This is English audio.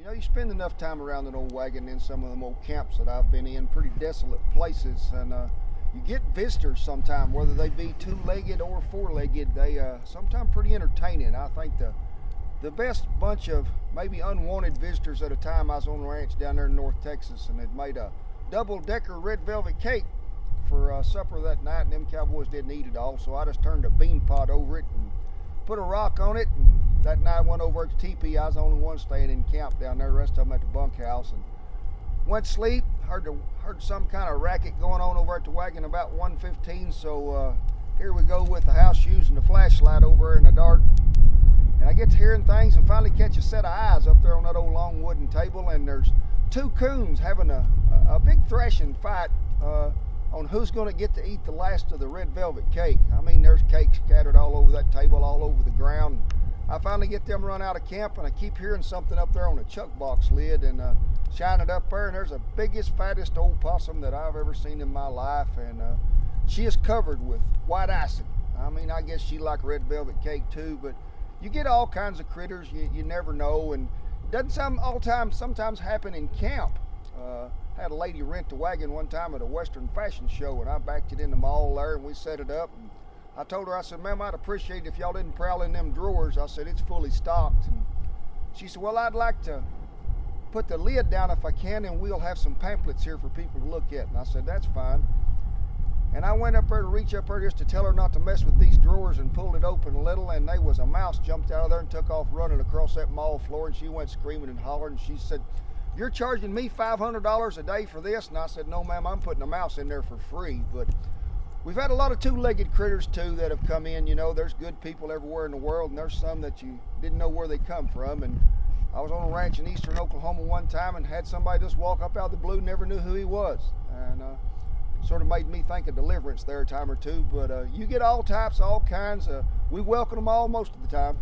You know, you spend enough time around an old wagon in some of them old camps that I've been in, pretty desolate places, and you get visitors sometime, whether they be two-legged or four-legged. They sometimes pretty entertaining. I think the best bunch of maybe unwanted visitors at a time, I was on a ranch down there in North Texas, and they'd made a double-decker red velvet cake for supper that night, and them cowboys didn't eat it all, so I just turned a bean pot over it and put a rock on it, and that night I went over to teepee. I was the only one staying in camp down there, the rest of them at the bunkhouse, and went to sleep. Heard some kind of racket going on over at the wagon about 1:15, so here we go with the house shoes and the flashlight over in the dark, and I get to hearing things and finally catch a set of eyes up there on that old long wooden table, and there's two coons having a big thrashing fight on who's going to get to eat the last of the red velvet cake. I mean, there's cake scattered all over that table, all over the ground. I finally get them run out of camp, and I keep hearing something up there on the chuck box lid, and shine it up there, and there's the biggest, fattest old possum that I've ever seen in my life, and she is covered with white icing. I mean, I guess she liked red velvet cake too, but you get all kinds of critters you never know, and it doesn't sometimes happen in camp. Had a lady rent the wagon one time at a Western fashion show, and I backed it in the mall there, and we set it up. And I told her, I said, ma'am, I'd appreciate it if y'all didn't prowl in them drawers. I said, it's fully stocked. And she said, well, I'd like to put the lid down if I can, and we'll have some pamphlets here for people to look at. And I said, that's fine. And I went up there to reach up there just to tell her not to mess with these drawers, and pulled it open a little, and there was a mouse jumped out of there and took off running across that mall floor, and she went screaming and hollering. And she said, you're charging me $500 a day for this? And I said, no, ma'am, I'm putting a mouse in there for free. But we've had a lot of two-legged critters too that have come in. You know, there's good people everywhere in the world, and there's some that you didn't know where they come from. And I was on a ranch in eastern Oklahoma one time and had somebody just walk up out of the blue, never knew who he was. And sort of made me think of Deliverance there a time or two. But you get all types, all kinds. We welcome them all most of the time.